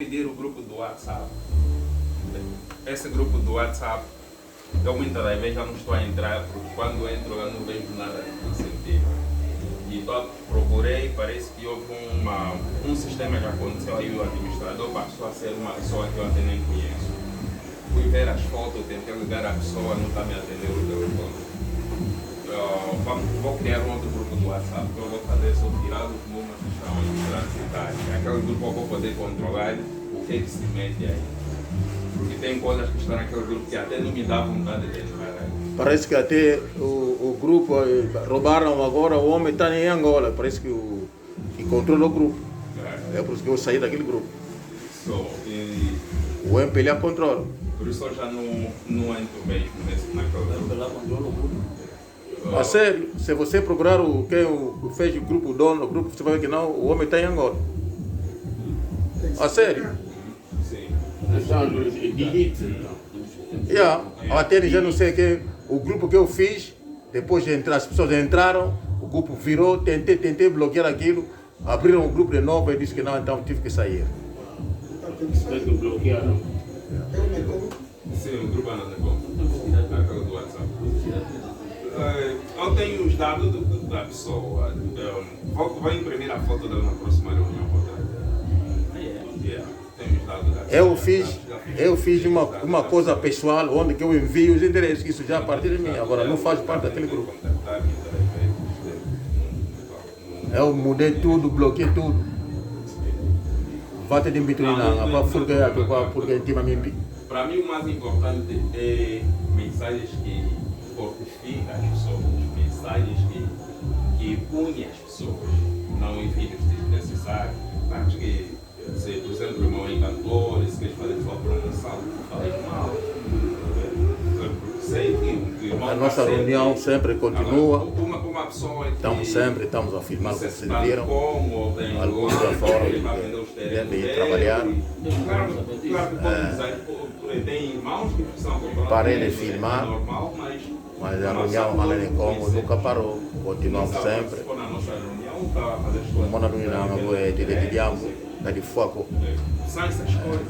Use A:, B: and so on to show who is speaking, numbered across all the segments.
A: Pedir o grupo do WhatsApp. Esse grupo do WhatsApp, eu muitas das vezes já não estou a entrar, porque quando entro eu não vejo nada de sentido. E procurei, parece que houve um sistema que aconteceu aí, o administrador passou a ser uma pessoa que eu até nem conheço. Fui ver as fotos, tentei ligar a pessoa, não está me atendendo o telefone. Vou criar um outro grupo do WhatsApp que eu vou fazer só tirar os números que estão transitados. Aquele grupo eu vou poder controlar o que se mete aí. Porque tem coisas que estão naquele grupo que até não me dá vontade de entrar aí.
B: Parece que até o grupo roubaram agora, o homem está em Angola, parece que controla o grupo. É por isso que eu saí daquele grupo. O MPLA controla.
A: Por isso eu já não entro mesmo naquele grupo.
B: A sério, se você procurar quem fez o grupo, o dono do grupo, você vai ver que não, o homem está em Angola. A sério?
A: Sim.
B: Até já não sei quem, o grupo que eu fiz, depois de entrar, as pessoas entraram, o grupo virou, tentei bloquear aquilo, abriram o grupo de novo e disse que não, então tive que sair.
C: Bloquearam.
A: Sim, o grupo não tem como. Aquele do WhatsApp. Eu tenho os dados da pessoa. Vou imprimir a foto dela na próxima reunião. Tenho os dados da pessoa.
B: Eu fiz uma coisa pessoal, onde que eu envio os endereços, isso já a partir de mim, agora não faz parte daquele grupo. Eu mudei tudo, bloqueei tudo. Vá te de porque intimamente.
A: Para mim o mais importante é mensagens que fortificam as pessoas, mensagens que unem as pessoas, não enviam desnecessários. Acho que, se por exemplo o irmão é cantor, se queres fazer sua promoção, faz mal. Sei que o irmão
B: a nossa reunião sempre continua.
A: Uma pessoa que
B: estamos a filmar, como vocês viram. Alguns
A: lá
B: lá fora devem ir trabalhar.
A: Tem irmãos que precisam comprar.
B: Parei de filmar,
A: normal,
B: mas a reunião, além de como, nunca parou. Continuamos sempre. Mona reunião é de diabo, é de foco.
A: São essas coisas.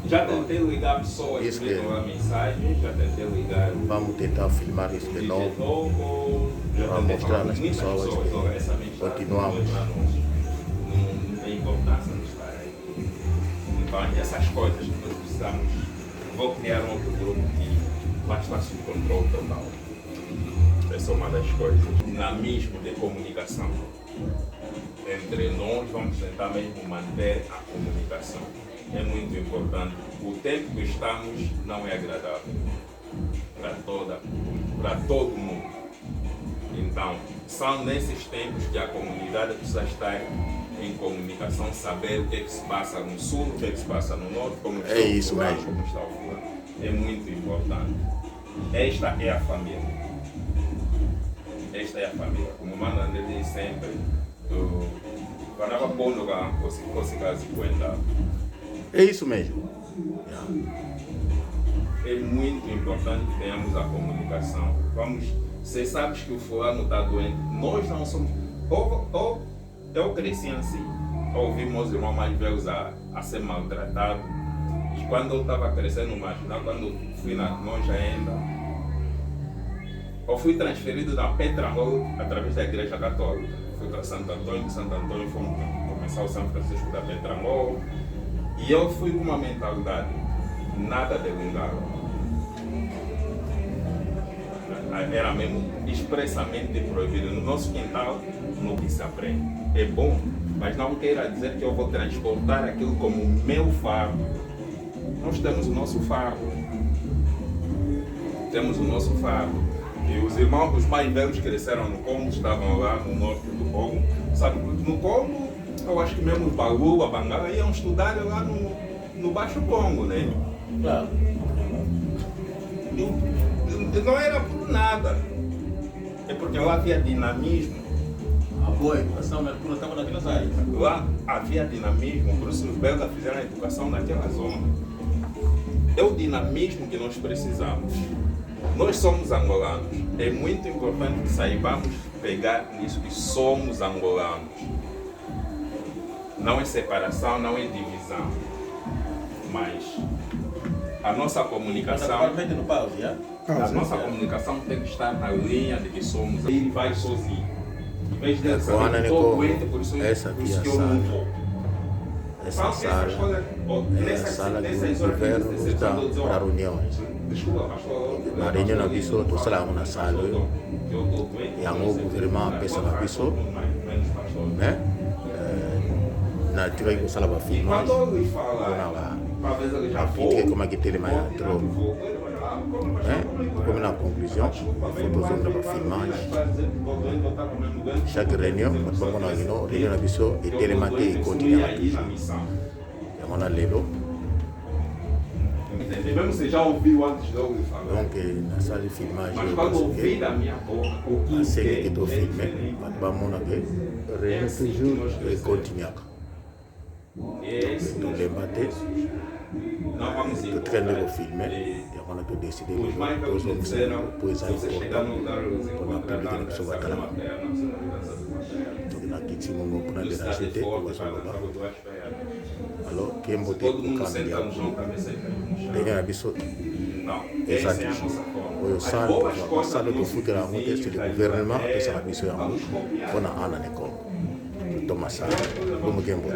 A: Já tentei ligar pessoas que ligam a mensagem, já tentei ligar.
B: Vamos tentar filmar isso de novo para mostrar às pessoas que continuamos.
A: Não tem importância de estar aí. Então, essas coisas que nós precisamos. Vou criar um outro grupo que basta o controle total. Essa é uma das coisas. Dinamismo de comunicação. Entre nós, vamos tentar mesmo manter a comunicação. É muito importante. O tempo que estamos não é agradável para todo mundo. Então, são nesses tempos que a comunidade precisa estar em comunicação, saber o que é que se passa no sul, o que é que se passa no norte, como está o fulano, como está o fulano. É muito importante. Esta é a família. Esta é a família. Como manda ele sempre, para bom lugar, fosse caso 50.
B: É isso mesmo.
A: É muito importante que tenhamos a comunicação. Você sabe que o fulano está doente, nós não somos. Eu cresci assim, ouvi meus irmãos mais velhos a ser maltratados. E quando eu estava crescendo mais, quando fui na longe ainda, eu fui transferido da Petra Hall através da Igreja Católica. Fui para Santo Antônio, de Santo Antônio fomos começar o São Francisco da Petra Hall. E eu fui com uma mentalidade, nada de lingala. Era mesmo expressamente proibido. No nosso quintal, no que se aprende. É bom, mas não queira dizer que eu vou transportar aquilo como meu fardo. Nós temos o nosso fardo. Temos o nosso fardo. E os irmãos dos mais velhos cresceram no Congo, estavam lá no norte do Congo. Sabe, no Congo, eu acho que mesmo os Balu, a Bangala, iam estudar lá no Baixo Congo, né?
B: Claro.
A: Não era por nada. É porque lá havia dinamismo.
B: A boa educação na altura estava naquelas áreas.
A: Lá havia dinamismo, por isso os belgas fizeram a educação naquela zona. É o dinamismo que nós precisamos. Nós somos angolanos. É muito importante que saibamos pegar nisso que somos angolanos. não é separação, não é divisão, mas a nossa comunicação, a nossa comunicação tem que estar na linha de que somos. Ele vai sozinho. Em vez de saber que estou doente, por isso que eu não vou.
B: Essa sala é a sala que o governo nos dá para reuniões. Na reunião na Bissau, tu será na sala, e a o governo pensa na Bissau, né? Na tive que usar para filmar, na fique como é que tem mais droga, né? Como na conclusão, a foto para filmar. Chaque reunião, quando vamos na reunião na Bissau, e télématé e continue a pisar. E on a lelo.
A: Mesmo se já ouviu antes de eu falar.
B: Donc, na sala de filmagem,
A: mas quando ouvi da minha boca, o que
B: a série que eu filmei, vamos na que reunião toujours e continue. Tu débattais, tu traînes le film, et on a décidé de poser pour ça pour la public sur la télé. Donc, on a quitté mon pour la racheter, alors, qui est monté au candidat. Les gars, ils sont exactement. O salle de foot la route, c'est le gouvernement qui s'est mis sur la route. On a un an d'école. Thomas, comme Gembot.